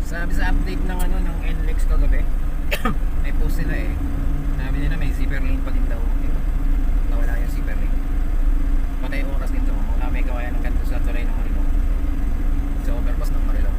Sabi sa update ng ano ng NLEX kagabi, may post nila eh. Sabi nila may zipper lane pa din daw. Diba? Nawala yung zipper lane. Patay oras din to. Mula may gawayan ng ganito sa tulay ng Marilao. Sa overpass ng Marilao.